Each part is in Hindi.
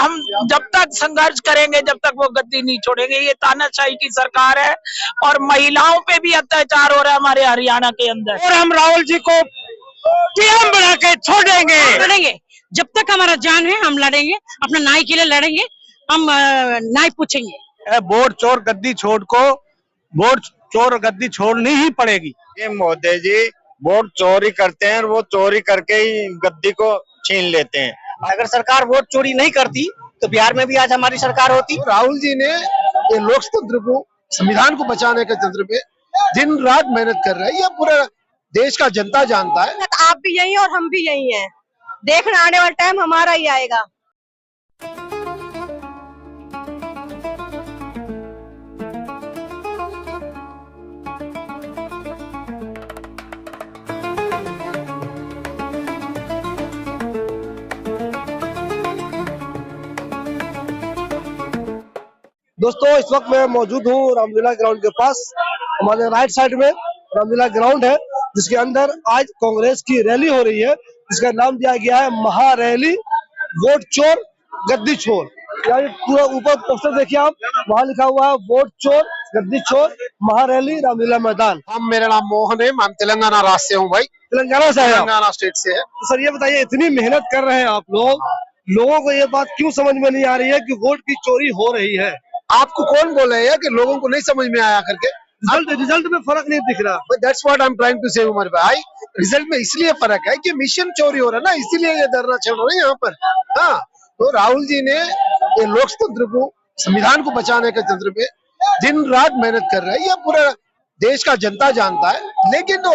हम जब तक संघर्ष करेंगे, जब तक वो गद्दी नहीं छोड़ेंगे। ये तानाशाही की सरकार है और महिलाओं पे भी अत्याचार हो रहा है हमारे हरियाणा के अंदर। और हम राहुल जी को पीएम बना के छोड़ेंगे, लड़ेंगे जब तक हमारा जान है। हम लड़ेंगे, अपना न्याय के लिए लड़ेंगे, हम न्याय पूछेंगे। वोट चोर गद्दी छोड़ को वोट चोर गद्दी छोड़नी ही पड़ेगी। ये मोदी जी वोट चोरी करते हैं और वो चोरी करके ही गद्दी को छीन लेते हैं। अगर सरकार वोट चोरी नहीं करती तो बिहार में भी आज हमारी सरकार होती। राहुल जी ने ये लोकतंत्र को, संविधान को बचाने के तंत्र पे दिन रात मेहनत कर रहे हैं। ये पूरा देश का जनता जानता है। आप भी यही और हम भी यही हैं। देखना आने वाला टाइम हमारा ही आएगा। दोस्तों, इस वक्त मैं मौजूद हूँ रामलीला ग्राउंड के पास। हमारे राइट साइड में रामलीला ग्राउंड है, जिसके अंदर आज कांग्रेस की रैली हो रही है, जिसका नाम दिया गया है महारैली वोट चोर गद्दी छोड़। यानी पूरा ऊपर पोस्टर देखिए आप, वहाँ लिखा हुआ है वोट चोर गद्दी छोड़ महारैली रामलीला मैदान। मेरा नाम मोहन है, मैं तेलंगाना राज्य से हूँ भाई। तेलंगाना से है? तेलंगाना स्टेट से है। तो सर ये बताइए, इतनी मेहनत कर रहे हैं आप लोग, लोगों को ये बात क्यों समझ में नहीं आ रही है कि वोट की चोरी हो रही है? आपको कौन बोला है कि लोगों को नहीं समझ में आया करके? रिजल्ट में फर्क नहीं दिख रहा। That's what I am trying to say Umar भाई। रिजल्ट में इसलिए फर्क है कि मिशन चोरी हो रहा है ना, इसीलिए ये धरना चल रहा है यहाँ पर। हाँ, तो राहुल जी ने ये लोकतंत्र को, संविधान को बचाने के तंत्र पे दिन रात मेहनत कर रहे हैं। ये पूरा देश का जनता जानता है। लेकिन तो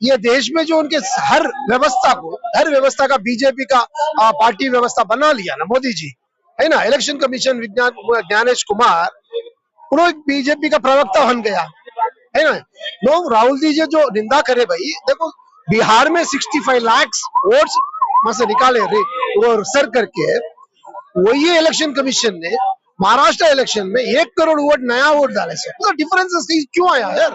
ये देश में जो उनके हर व्यवस्था का बीजेपी का पार्टी व्यवस्था बना लिया ना मोदी जी, है ना। इलेक्शन कमीशन ज्ञानेश कुमार उन्होंने बीजेपी का प्रवक्ता बन गया, है ना। लोग राहुल जी जो निंदा करे भाई, देखो बिहार में 65 लाख वोट्स वहां से निकाले वो सर करके, वही इलेक्शन कमीशन ने महाराष्ट्र इलेक्शन में 1 करोड़ वोट नया वोट डाले से तो डिफरेंस क्यों आया यार,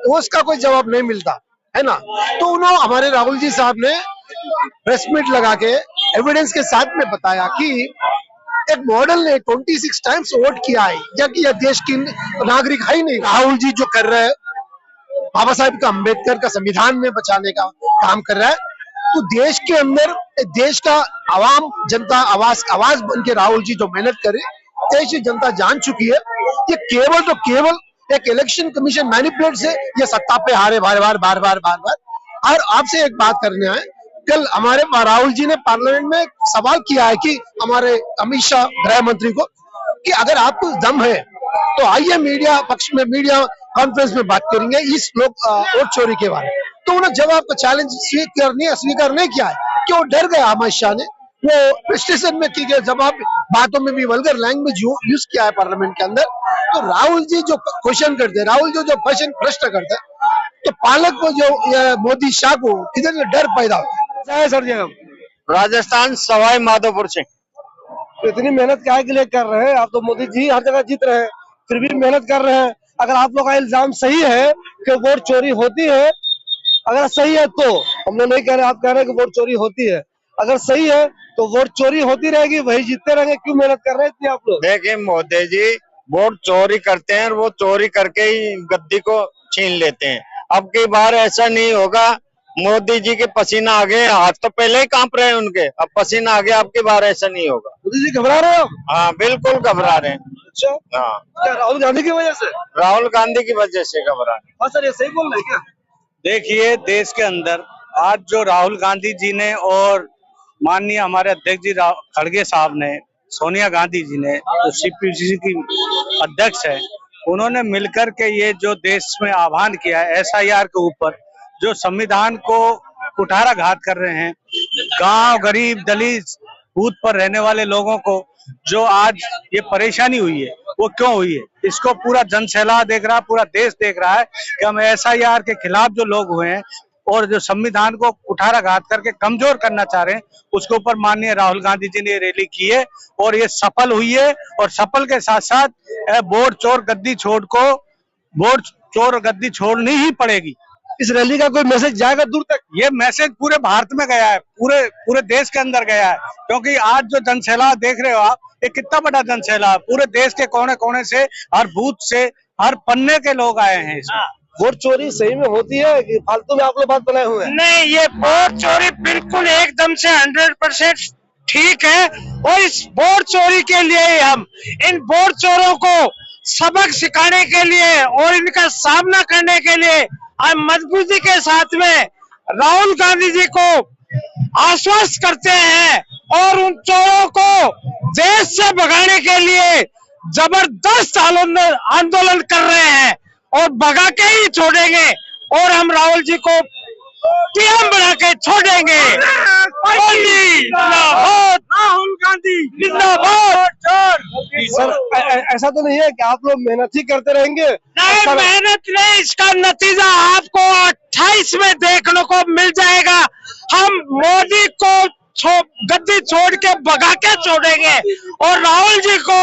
वो उसका कोई जवाब नहीं मिलता, है ना। तो उन्होंने हमारे राहुल जी साहब ने प्रेस मीट लगा के एविडेंस के साथ में बताया कि एक मॉडल ने 26 टाइम्स वोट किया है, जबकि यह देश की नागरिक है ही नहीं। राहुल जी जो कर रहे हैं, बाबा साहेब का अम्बेडकर का संविधान में बचाने का काम कर रहा है, तो देश के अंदर देश का आवाम जनता आवाज बन के राहुल जी जो मेहनत करे, देश की जनता जान चुकी है। ये केवल एक इलेक्शन कमीशन मैनिपुलेट से ये सत्ता पे हारे बार। और आपसे एक बात करने आए, कल हमारे राहुल जी ने पार्लियामेंट में सवाल किया है कि हमारे अमित शाह गृह मंत्री को कि अगर आपको दम है तो आइए मीडिया पक्ष में, मीडिया कॉन्फ्रेंस में बात करेंगे इस वोट चोरी के बारे में। तो उन्होंने जवाब का चैलेंज स्वीकार नहीं किया है कि वो डर गया। अमित शाह ने वो स्टेशन में की गई जवाब बातों में भी वल्गर लैंग्वेज यूज किया है पार्लियामेंट के अंदर। तो राहुल जी जो क्वेश्चन करते हैं, राहुल जी जो प्रश्न करते हैं, तो पालक को जो मोदी शाह को किधर डर पैदा होता है। सर जी, राजस्थान सवाई माधोपुर से। इतनी मेहनत काहे के लिए कर रहे हैं आप? तो मोदी जी हर जगह जीत रहे हैं, फिर भी मेहनत कर रहे हैं। अगर आप लोग का इल्जाम सही है कि वोट चोरी होती है, अगर सही है तो हम लोग नहीं कह रहे, आप कह रहे हैं कि वोट चोरी होती है। अगर सही है तो वोट चोरी होती रहेगी, वही जीतते रहेंगे, क्यों मेहनत कर रहे हैं आप लोग? देखिए मोदी जी वोट चोरी करते हैं और वो चोरी करके ही गद्दी को छीन लेते हैं। अब की बार ऐसा नहीं होगा। मोदी जी के पसीना आ गए, हाथ तो पहले ही कांप रहे हैं उनके, अब पसीना आ गया। अब की बार ऐसा नहीं होगा। मोदी जी घबरा रहे हो? हाँ बिल्कुल घबरा रहे हैं। अच्छा, हाँ, क्या राहुल गांधी की वजह से? राहुल गांधी की वजह से घबरा रहे हैं। हाँ सर, ये सही बोल रहे हैं क्या? देखिए, देश के अंदर आज जो राहुल गांधी जी ने और माननीय हमारे अध्यक्ष जी खड़गे साहब ने, सोनिया गांधी जी ने, जो सीपीसी की अध्यक्ष है, उन्होंने मिलकर के ये जो देश में आह्वान किया है एसआईआर के ऊपर, जो संविधान को कुठाराघात कर रहे हैं, गांव गरीब दलित बूथ पर रहने वाले लोगों को जो आज ये परेशानी हुई है, वो क्यों हुई है, इसको पूरा जनसैलाब देख रहा है, पूरा देश देख रहा है कि हम एसआईआर के खिलाफ जो लोग हुए हैं और जो संविधान को कुठाराघात करके कमजोर करना चाह रहे हैं, उसके ऊपर माननीय राहुल गांधी जी ने रैली की है और ये सफल हुई है। और सफल के साथ साथ वोट चोर गद्दी छोड़नी ही पड़ेगी। इस रैली का कोई मैसेज जाएगा दूर तक? ये मैसेज पूरे भारत में गया है, पूरे पूरे देश के अंदर गया है, क्योंकि आज जो जनसैलाब देख रहे हो आप, ये कितना बड़ा जनसैलाब, पूरे देश के कोने कोने से, हर बूथ से, हर पन्ने के लोग आए हैं इसमें। वोट चोरी सही में होती है कि फालतू में आप लोग बात बनाए हुए हैं? नहीं, ये वोट चोरी बिल्कुल एकदम से 100% ठीक है। और इस वोट चोरी के लिए ही हम इन वोट चोरों को सबक सिखाने के लिए और इनका सामना करने के लिए हम मजबूती के साथ में राहुल गांधी जी को आश्वस्त करते हैं और उन चोरों को देश से भगाने के लिए जबरदस्त आंदोलन कर रहे हैं और भगा के ही छोड़ेंगे। और हम राहुल जी को पीएम बना के छोड़ेंगे। राहुल गांधी जिंदाबाद। सर ऐसा तो नहीं है कि आप लोग मेहनत ही करते रहेंगे? नहीं, मेहनत नहीं, इसका नतीजा आपको 28 में देखने को मिल जाएगा। हम मोदी को गद्दी छोड़ के भगा के छोड़ेंगे और राहुल जी को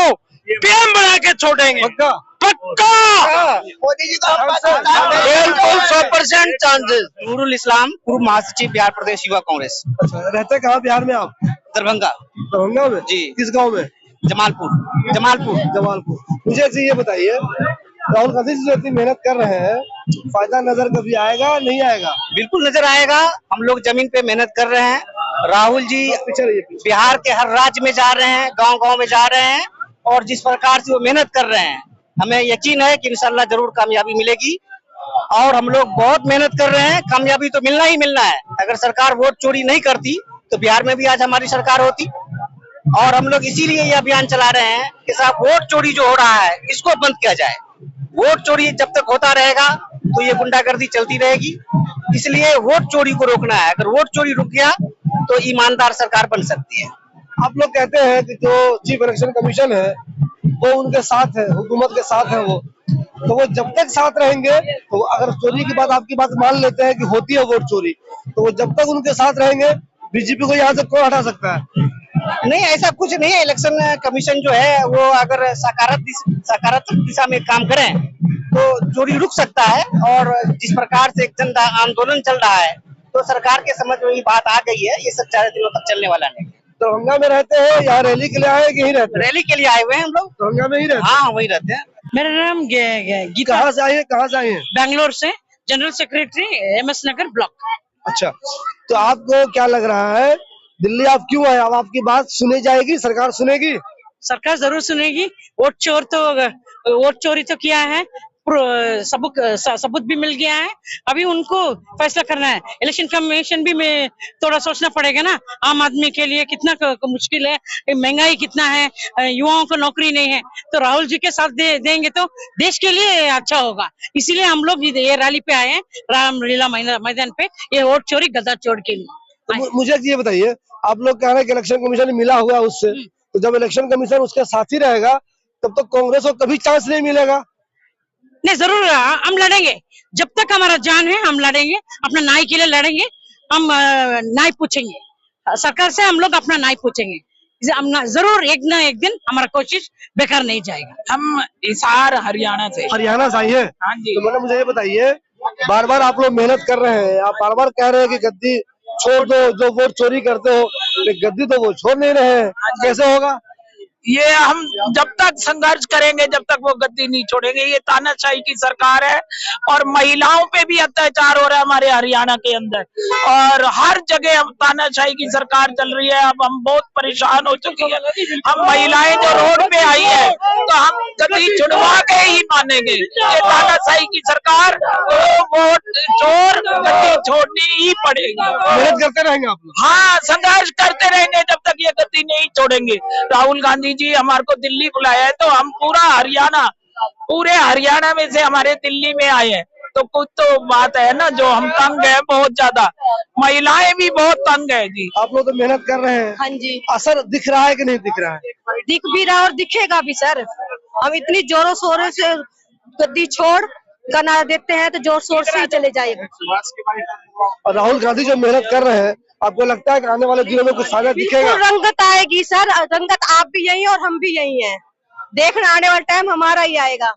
पीएम बना के छोड़ेंगे। पक्का? मोदी जी को बिल्कुल 100% चांसेस। नूरुल इस्लाम, पूर्व महासचिव बिहार प्रदेश युवा कांग्रेस। अच्छा, रहते कहाँ बिहार में आप? दरभंगा। दरभंगा में? जी। किस गांव में? जमालपुर। जमालपुर। जमालपुर। मुझे ये बताइए, राहुल गांधी जी जो इतनी मेहनत कर रहे हैं, फायदा नजर कभी आएगा नहीं आएगा? बिल्कुल नजर आएगा। हम लोग जमीन पे मेहनत कर रहे हैं। राहुल जी बिहार के हर राज्य में जा रहे हैं, गांव गांव में जा रहे हैं और जिस प्रकार से वो मेहनत कर रहे हैं, हमें यकीन है कि इंशाल्लाह जरूर कामयाबी मिलेगी। और हम लोग बहुत मेहनत कर रहे हैं, कामयाबी तो मिलना ही मिलना है। अगर सरकार वोट चोरी नहीं करती तो बिहार में भी आज हमारी सरकार होती। और हम लोग इसीलिए ये अभियान चला रहे हैं कि साहब वोट चोरी जो हो रहा है इसको बंद किया जाए। वोट चोरी जब तक होता रहेगा तो ये गुंडागर्दी चलती रहेगी, इसलिए वोट चोरी को रोकना है। अगर वोट चोरी रुक गया तो ईमानदार सरकार बन सकती है। आप लोग कहते हैं कि जो चीफ इलेक्शन कमीशन है वो उनके साथ है, हुकूमत के साथ है, वो जब तक साथ रहेंगे, तो अगर चोरी की बात आपकी बात मान लेते हैं कि होती है वोट चोरी, तो वो जब तक उनके साथ रहेंगे बीजेपी को यहाँ से कौन हटा सकता है? नहीं, ऐसा कुछ नहीं है। इलेक्शन कमीशन जो है वो अगर सकारात्मक दिशा में काम करें तो चोरी रुक सकता है। और जिस प्रकार से एक जन आंदोलन चल रहा है तो सरकार के समझ में ये बात आ गई है, ये सब 4 दिनों तक चलने वाला नहीं। दरभंगा में रहते हैं, यहाँ रैली के लिए आए कि यहीं रहते हैं? रैली के लिए आए हुए हैं हम लोग। दरभंगा में ही रहते हैं? हाँ, वही रहते हैं। मेरा नाम गीता। कहाँ से आए हैं? बैंगलोर से, जनरल सेक्रेटरी MS नगर ब्लॉक। अच्छा, तो आपको क्या लग रहा है, दिल्ली आप क्यों आए? अब आपकी बात सुनी जाएगी, सरकार सुनेगी? सरकार जरूर सुनेगी। वोट चोरी तो किया है, सबूत भी मिल गया है। अभी उनको फैसला करना है। इलेक्शन कमीशन भी में थोड़ा सोचना पड़ेगा ना, आम आदमी के लिए कितना मुश्किल है, महंगाई कितना है, युवाओं को नौकरी नहीं है। तो राहुल जी के साथ देंगे तो देश के लिए अच्छा होगा। इसीलिए हम लोग ये रैली पे आए हैं, रामलीला मैदान पे, ये वोट चोरी गद्दा चोर के लिए। तो मुझे ये बताइए, आप लोग कह रहे हैं कि इलेक्शन कमीशन मिला हुआ उससे, तो जब इलेक्शन कमीशन उसके साथ ही रहेगा तब तो कांग्रेस को कभी चांस नहीं मिलेगा? नहीं, जरूर हम लड़ेंगे। जब तक हमारा जान है हम लड़ेंगे, अपना न्याय के लिए लड़ेंगे। हम न्याय पूछेंगे सरकार से, हम लोग अपना न्याय पूछेंगे। जरूर एक ना एक दिन हमारा कोशिश बेकार नहीं जाएगा। हम हिसार हरियाणा से आई है? हाँ जी। तो मैडम मुझे ये बताइए, बार बार आप लोग मेहनत कर रहे हैं, आप बार बार कह रहे हैं कि गद्दी छोड़ दो, जो वोट चोरी करते हो, गद्दी तो वो छोड़ नहीं रहे हैं, कैसे होगा? ये हम जब तक संघर्ष करेंगे जब तक वो गद्दी नहीं छोड़ेंगे। ये तानाशाही की सरकार है और महिलाओं पे भी अत्याचार हो रहा है हमारे हरियाणा के अंदर, और हर जगह हम तानाशाही की सरकार चल रही है। अब हम बहुत परेशान हो चुकी है। हम महिलाएं जो रोड पे आई है तो हम गद्दी छुड़वा के ही मानेंगे। ये तानाशाही की सरकार, वोट चोर, गद्दी छोड़नी ही पड़ेगी। मेहनत करते रहेंगे आप लोग? हाँ, संघर्ष करते रहेंगे जब तक ये गद्दी नहीं छोड़ेंगे। राहुल गांधी जी हमारे को दिल्ली बुलाया है तो हम पूरे हरियाणा में से हमारे दिल्ली में आए हैं, तो कुछ तो बात है ना, जो हम तंग है बहुत ज्यादा, महिलाएं भी बहुत तंग है जी। आप लोग तो मेहनत कर रहे हैं। हाँ जी। असर दिख रहा है कि नहीं दिख रहा है? दिख भी रहा और दिखेगा भी सर। हम इतनी जोरों शोरों से गद्दी छोड़ का नारा देते हैं तो जोर शोर से ही चले जाएगा। और राहुल गांधी जो मेहनत कर रहे हैं, आपको लगता है कि आने वाले दिनों में कुछ फायदा दिखेगा? रंगत आएगी सर, रंगत आप भी यही और हम भी यही हैं। देखना आने वाला टाइम हमारा ही आएगा।